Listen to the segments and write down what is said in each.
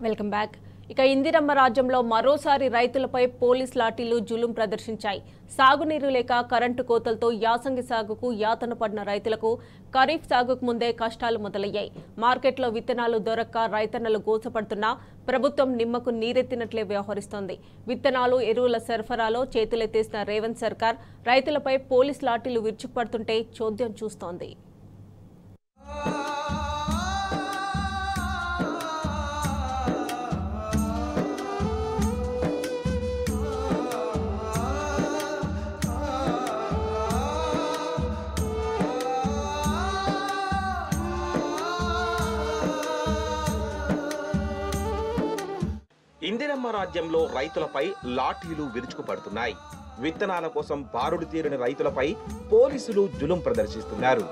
Welcome back. ఇక ఇందిరమ్మ రాజ్యంలో మరోసారి రైతులపై పోలీస్ లాఠీలు జులుం ప్రదర్శించాయి. సాగునీరు లేక కరెంటు కోతలతో యాసంగి సాగుకు యాతన పడిన రైతులకు ఖరీఫ్ సాగుకు ముందే కష్టాలు మొదలయ్యాయి. మార్కెట్లో విత్తనాలు దొరక్క రైతన్నలు గోసపడుతున్నా ప్రభుత్వం నిమ్మకు నీరెత్తినట్లే వ్యవహరిస్తోంది. విత్తనాలు, ఎరువుల సరఫరాలో చేతులెత్తేసిన రేవంత్ సర్కార్ రైతులపై పోలీస్ లాఠీలు విరుచుకుపడుతుంటే చోద్యం చూస్తోంది. ఇందిరమ్మ రాజ్యంలో రైతులపై లాఠీలు విరుచుకుపడుతున్నాయి. విత్తనాల కోసం బారుడు తీరిన రైతులపై పోలీసులు జులుం ప్రదర్శిస్తున్నారు.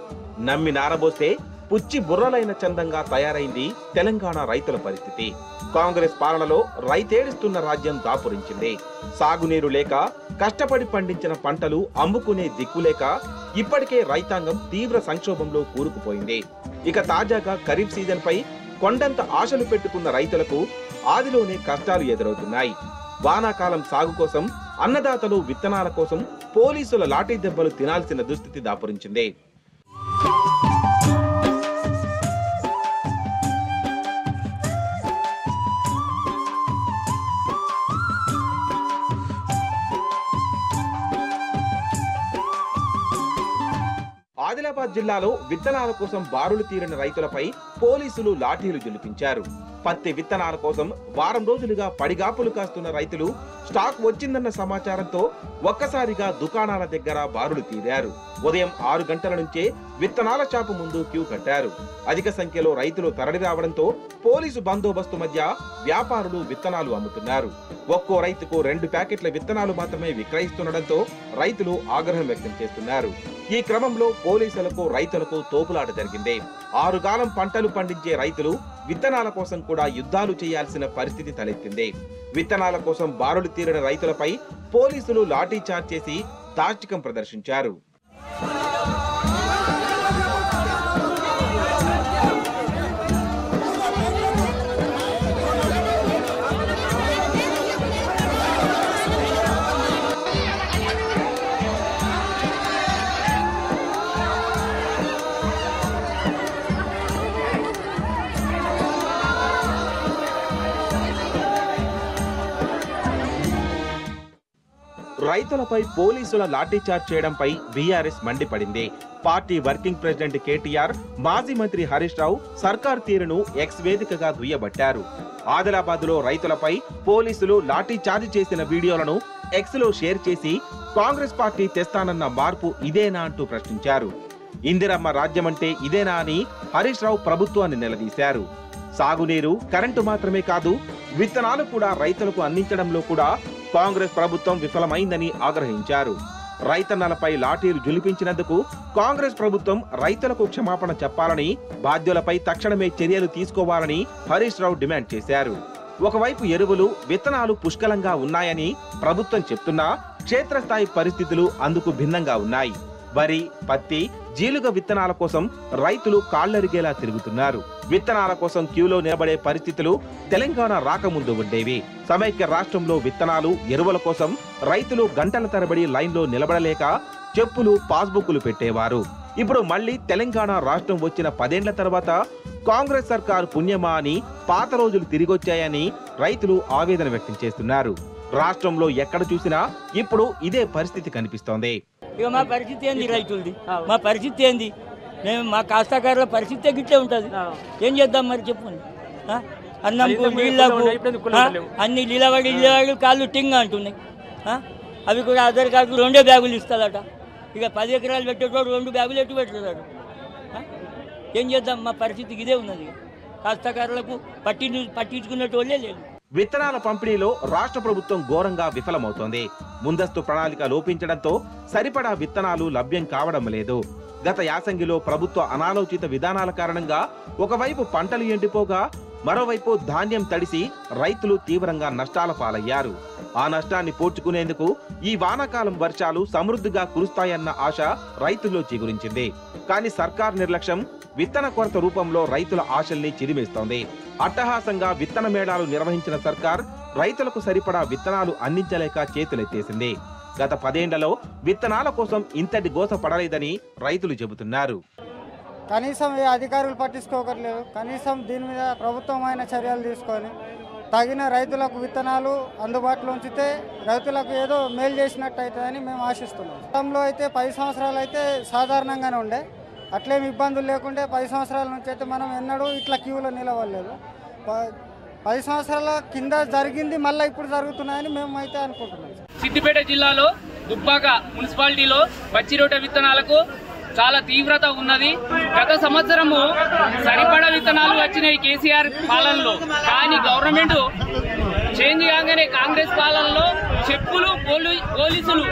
నమ్మి నారబోస్తే పుచ్చి బుర్రలైన చందంగా తయారైంది తెలంగాణ రైతుల పరిస్థితి. కాంగ్రెస్ పాలనలో రైతేడుస్తున్న రాజ్యం దాపురించింది. సాగునీరు లేక కష్టపడి పండించిన పంటలు అమ్ముకునే దిక్కులేక ఇప్పటికే రైతాంగం తీవ్ర సంక్షోభంలో కూరుకుపోయింది. ఇక తాజాగా ఖరీఫ్ సీజన్ పై కొండంత ఆశలు పెట్టుకున్న రైతులకు ఆదిలోనే కష్టాలు ఎదురవుతున్నాయి. వానాకాలం సాగు కోసం అన్నదాతలు విత్తనాల కోసం పోలీసుల లాఠీ దెబ్బలు తినాల్సిన దుస్థితి దాపురించింది. ఆదిలాబాద్ జిల్లాలో విత్తనాల కోసం బారులు తీరిన రైతులపై పోలీసులు లాఠీలు జులిపించారు. పత్తి విత్తనాల కోసం వారం రోజులుగా పడిగాపులు కాస్తున్న రైతులు స్టాక్ వచ్చిందన్న సమాచారంతో ఒక్కసారిగా దుకాణాల దగ్గర బారులు తీరారు. ఉదయం 6 గంటల నుంచే విత్తనాల షాపు ముందు క్యూ కట్టారు. అధిక సంఖ్యలో రైతులు తరలి రావడంతో పోలీసు బందోబస్తు మధ్య వ్యాపారులు విత్తనాలు అమ్ముతున్నారు. ఒక్కో రైతుకు 2 ప్యాకెట్ల విత్తనాలు మాత్రమే విక్రయిస్తుండటంతో రైతులు ఆగ్రహం వ్యక్తం చేస్తున్నారు. ఈ క్రమంలో పోలీసులకు రైతులకు తోపులాట జరిగింది. 6 కాలం పంటలు పండించే రైతులు విత్తనాల కోసం కూడా యుద్ధాలు చేయాల్సిన పరిస్థితి తలెత్తింది. విత్తనాల కోసం బారులు తీరిన రైతులపై పోలీసులు లాఠీ చార్జ్ చేసి దాష్టికం ప్రదర్శించారు. రైతులపై పోలీసుల లాఠీచార్జ్ చేయడంపై బీఆర్ఎస్ మండిపడింది. పార్టీ వర్కింగ్ ప్రెసిడెంట్ కేటీఆర్, మాజీ మంత్రి హరీష్ రావు సర్కార్ తీరును ఎక్స్ వేదికగా దుయ్యబట్టారు. ఆదిలాబాద్ లో రైతులపై పోలీసులు లాఠీచార్జ్ చేసిన వీడియోలను ఎక్స్ లో షేర్ చేసి కాంగ్రెస్ పార్టీ తెస్తానన్న మార్పు ఇదేనా అంటూ ప్రశ్నించారు. ఇందిరమ్మ రాజ్యమంటే ఇదేనా అని హరీష్ రావు ప్రభుత్వాన్ని నిలదీశారు. సాగునీరు, కరెంటు మాత్రమే కాదు, విత్తనాలు కూడా రైతులకు అందించడంలో కూడా కాంగ్రెస్ ప్రభుత్వం విఫలమైందని ఆగ్రహించారు. రైతన్నలపై లాఠీలు జులిపించినందుకు కాంగ్రెస్ ప్రభుత్వం రైతులకు క్షమాపణ చెప్పాలని, బాధ్యులపై తక్షణమే చర్యలు తీసుకోవాలని హరీష్ రావు డిమాండ్ చేశారు. ఒకవైపు ఎరువులు, విత్తనాలు పుష్కలంగా ఉన్నాయని ప్రభుత్వం చెప్తున్నా క్షేత్రస్థాయి పరిస్థితులు అందుకు భిన్నంగా ఉన్నాయి. వరి, పత్తి, జీలుగ విత్తనాల కోసం రైతులు కాళ్లరిగేలా తిరుగుతున్నారు. విత్తనాల కోసం క్యూలో నిలబడే పరిస్థితులు తెలంగాణ రాకముందు ఉండేవి. సమైక్య రాష్ట్రంలో విత్తనాలు, ఎరువుల కోసం రైతులు గంటల తరబడి లైన్లో నిలబడలేక చెప్పులు, పాస్బుక్లు పెట్టేవారు. ఇప్పుడు మళ్లీ తెలంగాణ రాష్ట్రం వచ్చిన 10 ఏళ్ల తర్వాత కాంగ్రెస్ సర్కారు పుణ్యమా అని పాత రోజులు తిరిగొచ్చాయని రైతులు ఆవేదన వ్యక్తం చేస్తున్నారు. రాష్ట్రంలో ఎక్కడ చూసినా ఇప్పుడు ఇదే పరిస్థితి కనిపిస్తోంది. ఇక మా పరిస్థితి ఏంది, రైతులది మా పరిస్థితి ఏంది? మేము మా కాస్తాకారుల పరిస్థితి గిట్లే ఉంటుంది. ఏం చేద్దాం మరి చెప్పండి. అన్నంకు, నీళ్లకు అన్ని నిలబడి కాళ్ళు టింగ్ అంటున్నాయి. అవి కూడా ఆధార్ కార్డు 2 బ్యాగులు ఇస్తాడట. ఇక 10 ఎకరాలు పెట్టేటోడు 2 బ్యాగులు ఎట్టు పెట్టలేడు. ఏం చేద్దాం? మా పరిస్థితి ఇదే ఉన్నది. కాస్తాకారులకు పట్టించుకునేటోళ్ళే లేదు. విత్తనాల పంపిణీలో రాష్ట్ర ప్రభుత్వం ఘోరంగా విఫలమవుతోంది. ముందస్తు ప్రణాళిక లోపించడంతో సరిపడా విత్తనాలు లభ్యం కావడం లేదు. గత యాసంగిలో ప్రభుత్వ అనాలోచిత విధానాల కారణంగా ఒకవైపు పంటలు ఎండిపోగా మరోవైపు ధాన్యం తడిసి రైతులు తీవ్రంగా నష్టాల పాలయ్యారు. ఆ నష్టాన్ని పూడ్చుకునేందుకు ఈ వానాకాలం వర్షాలు సమృద్ధిగా కురుస్తాయన్న ఆశ రైతుల్లో చిగురించింది. కానీ సర్కార్ నిర్లక్ష్యం విత్తన కొరత రూపంలో రైతుల ఆశల్ని చిరిమేస్తోంది. అట్టహాసంగా విత్తన మేళాలు నిర్వహించిన సర్కార్ రైతులకు సరిపడా విత్తనాలు అందించలేక చేతులెత్తేసింది. గత 10 ఏళ్లలో విత్తనాల కోసం ఇంతటి గోస పడలేదని రైతులు చెబుతున్నారు. కనీసం ఏ అధికారులు పట్టించుకోకర్లేదు. కనీసం దీని మీద ప్రభుత్వమైన చర్యలు తీసుకొని తగిన రైతులకు విత్తనాలు అందుబాటులో ఉంచితే రైతులకు ఏదో మేలు చేసినట్టు అవుతుందని మేము ఆశిస్తున్నాం. గతంలో అయితే 10 సంవత్సరాలు అయితే సాధారణంగానే ఉండే, అట్లేమి ఇబ్బందులు లేకుంటే 10 సంవత్సరాల నుంచి అయితే మనం ఎన్నడూ ఇట్లా క్యూలో నిలవలేదు. 10 సంవత్సరాల కింద జరిగింది మళ్ళీ ఇప్పుడు జరుగుతున్నాయని మేము అయితే అనుకుంటున్నాం. సిద్దిపేట జిల్లాలో దుబ్బాక మున్సిపాలిటీలో పచ్చిరొట్ట విత్తనాలకు చాలా తీవ్రత ఉన్నది. గత సంవత్సరము సరిపడా విత్తనాలు వచ్చినాయి కేసీఆర్ పాలనలో, కానీ గవర్నమెంట్ చేంజ్ కాగానే కాంగ్రెస్ పాలనలో చెప్పులు పోలీసులు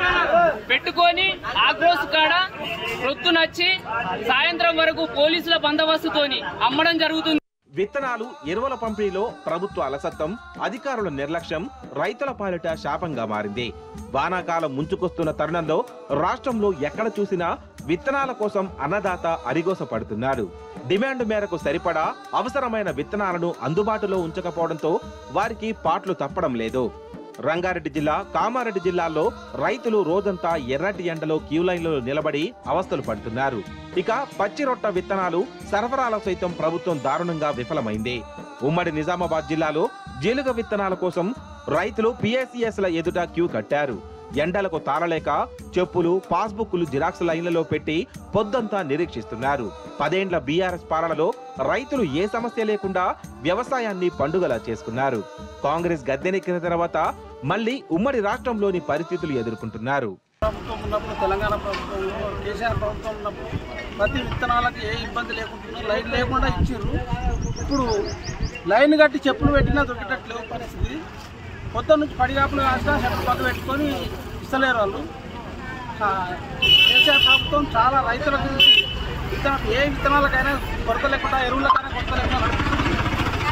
పెట్టుకొని ఆక్రోశ్ కాడ ప్రొద్దునొచ్చి సాయంత్రం వరకు పోలీసుల బందోబస్తుతోని అమ్మడం జరుగుతుంది. విత్తనాలు, ఎరువుల పంపిణీలో ప్రభుత్వ అలసత్వం, అధికారుల నిర్లక్ష్యం రైతుల పాలిట శాపంగా మారింది. వానాకాలం ముంచుకొస్తున్న తరుణంలో రాష్ట్రంలో ఎక్కడ చూసినా విత్తనాల కోసం అన్నదాత అరిగోస పడుతున్నారు. డిమాండ్ మేరకు సరిపడా అవసరమైన విత్తనాలను అందుబాటులో ఉంచకపోవడంతో వారికి పాట్లు తప్పడం లేదు. రంగారెడ్డి జిల్లా, కామారెడ్డి జిల్లాల్లో రైతులు రోజంతా ఎర్రటి ఎండలో క్యూ లైన్లలో నిలబడి అవస్థలు పడుతున్నారు. ఇక పచ్చిరొట్ట విత్తనాలు సరఫరాల సైతం ప్రభుత్వం దారుణంగా విఫలమైంది. ఉమ్మడి నిజామాబాద్ జిల్లాలో జీలుగ విత్తనాల కోసం రైతులు PACSల ఎదుట క్యూ కట్టారు. ఎండలకు తాళలేక చెప్పులు, పాస్బుక్లు జిరాక్స్ లైన్లలో పెట్టి పొద్దంతా నిరీక్షిస్తున్నారు. 10 ఏండ్ల బీఆర్ఎస్ పాలనలో రైతులు ఏ సమస్య లేకుండా వ్యవసాయాన్ని పండుగలా చేసుకున్నారు. కాంగ్రెస్ గద్దెనెక్కిన తర్వాత మళ్లీ ఉమ్మడి రాష్ట్రంలోని పరిస్థితులు ఎదుర్కొంటున్నారు. ప్రభుత్వం ఉన్నప్పుడు, తెలంగాణ ప్రభుత్వంలో కేసీఆర్ ప్రభుత్వం ఉన్నప్పుడు ప్రతి విత్తనాలకు ఏ ఇబ్బంది లేకుండా లైన్ లేకుండా ఇచ్చిర్రు. ఇప్పుడు లైన్ కట్టి చెప్పులు పెట్టినా దొరికేటట్లేవు పరిస్థితి. పొద్దున్న నుంచి పడిగాపులు కాస్తా చెప్పులు పక్క పెట్టుకొని ఇస్తలేరు వాళ్ళు. కేసీఆర్ ప్రభుత్వం చాలా రైతుల గురించి ఏ విత్తనాలకైనా కొరత లేకుండా, ఎరువులకైనా కొరత లేకుండా నడుపుతుంది.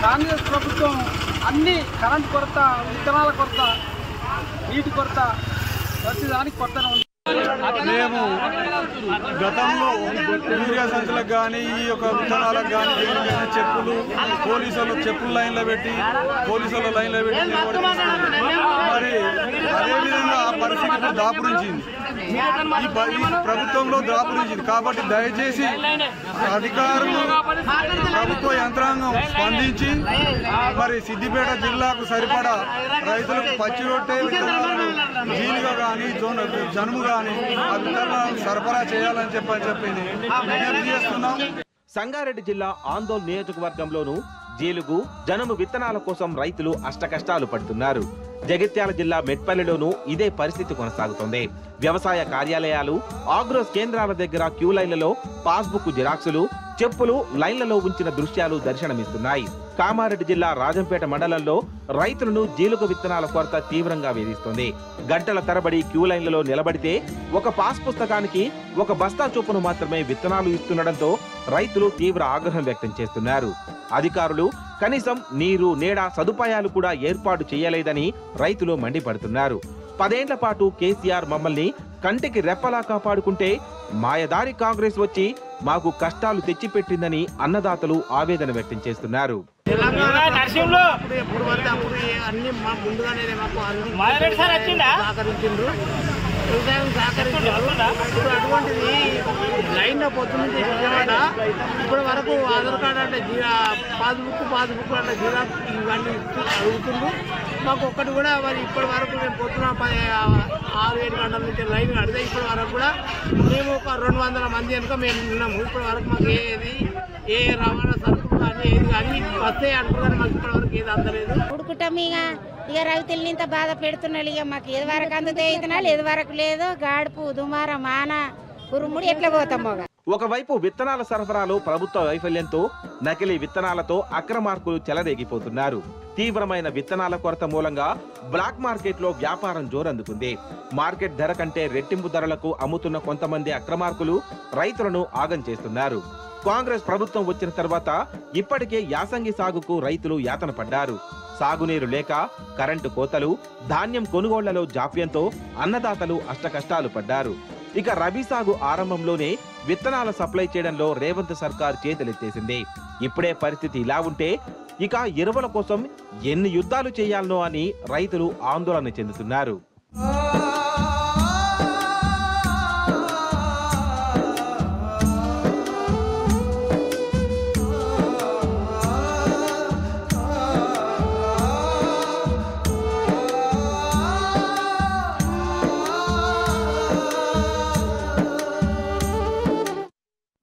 కాంగ్రెస్ ప్రభుత్వం అన్ని కరెంట్ కొరత, విత్తనాల కొరత, నీటి కొరత, ప్రతిదానికి కొరతనే ఉంది. మేము గతంలో యూరియా సంచులకు కానీ, ఈ యొక్క విత్తనాలకు కానీ చెప్పులు చెప్పులు లైన్లో పెట్టి మరి అదేవిధంగా ఆ పరిస్థితి దాపురించింది. ఈ ప్రభుత్వంలో దాపురించింది. కాబట్టి దయచేసి అధికారులు, ప్రభుత్వ యంత్రాంగం స్పందించి మరి సిద్దిపేట జిల్లాకు సరిపడా రైతులకు పచ్చిరొట్టె విత్తనాలను, జీలుగా కానీ, జనుము కానీ ఆ విత్తనాలను సరఫరా చేయాలని చెప్పి విజ్ఞప్తి చేస్తున్నాం. సంగారెడ్డి జిల్లా ఆందోళన నియోజకవర్గంలోనూ జీలుగు, జనుము విత్తనాల కోసం రైతులు అష్టకష్టాలు పడుతున్నారు. జగిత్యాల జిల్లా మెట్పల్లిలోనూ ఇదే పరిస్థితి కొనసాగుతోంది. వ్యవసాయ కార్యాలయాలు, ఆగ్రోస్ కేంద్రాల దగ్గర క్యూ లైన్లలో పాస్బుక్ జిరాక్సులు, చెప్పులు లైన్లలో ఉంచిన దృశ్యాలు దర్శనమిస్తున్నాయి. కామారెడ్డి జిల్లా రాజంపేట మండలంలో రైతులను జీలుగ విత్తనాల కొరత తీవ్రంగా వేధిస్తోంది. గంటల తరబడి క్యూ లైన్లలో నిలబడితే ఒక పాస్ పుస్తకానికి ఒక బస్తా చొప్పున మాత్రమే విత్తనాలు ఇస్తుండటంతో రైతులు తీవ్ర ఆగ్రహం వ్యక్తం చేస్తున్నారు. అధికారులు కనీసం నీరు, నీడ సదుపాయాలు కూడా ఏర్పాటు చేయలేదని రైతులు మండిపడుతున్నారు. 10 ఏండ్ల పాటు కేసీఆర్ మమ్మల్ని కంటికి రెప్పలా కాపాడుకుంటే మాయదారి కాంగ్రెస్ వచ్చి మాకు కష్టాలు తెచ్చిపెట్టిందని అన్నదాతలు ఆవేదన వ్యక్తం చేస్తున్నారు. అటువంటిది లైన్ పొద్దున్నే ఇప్పటి వరకు ఆధార్ కార్డు అంటే పాస్బుక్ అంటే జిరాక్స్ ఇవన్నీ అడుగుతుండ్రు. మాకు ఒక్కటి కూడా మరి ఇప్పటి వరకు మేము పొద్దున 6-7 గంటల నుంచి లైన్ కడితే ఇప్పటి వరకు కూడా మేము ఒక 200 మంది కనుక మేము ఉన్నాము. ఇప్పటి వరకు మాకు ఏ రవాణా సరుకులు కానీ ఏది కానీ వస్తాయి అంటున్నారు. మాకు ఇప్పటి వరకు ఏది అందలేదు. ఉడుకుంటాం ఇక రైతుల్ని ఇంత బాధ పెడుతున్నాడు. ఇక మాకు ఏది వరకు అందుతే ఇతనాలు, ఏది వరకు లేదు. గాడుపు, దుమార, మాన, ఉరుముడు ఎట్లా పోతాం. ఒకవైపు విత్తనాల సరఫరాలో ప్రభుత్వ వైఫల్యంతో నకిలీ విత్తనాలతో అక్రమార్కులు చెలరేగిపోతున్నారు. తీవ్రమైన విత్తనాల కొరత మూలంగా బ్లాక్ మార్కెట్ లో వ్యాపారం జోరందుకుంది. మార్కెట్ ధర కంటే రెట్టింపు ధరలకు అమ్ముతున్న కొంతమంది అక్రమార్కులు రైతులను ఆగం చేస్తున్నారు. కాంగ్రెస్ ప్రభుత్వం వచ్చిన తర్వాత ఇప్పటికే యాసంగి సాగుకు రైతులు యాతన పడ్డారు. సాగునీరు లేక, కరెంటు కోతలు, ధాన్యం కొనుగోళ్లలో జాప్యంతో అన్నదాతలు అష్టకష్టాలు పడ్డారు. ఇక రబీ సాగు ఆరంభంలోనే విత్తనాల సప్లై చేయడంలో రేవంత్ సర్కార్ చేతులెత్తేసింది. ఇప్పుడే పరిస్థితి ఇలా ఉంటే ఇక ఎరువుల కోసం ఎన్ని యుద్ధాలు చేయాలనో అని రైతులు ఆందోళన చెందుతున్నారు.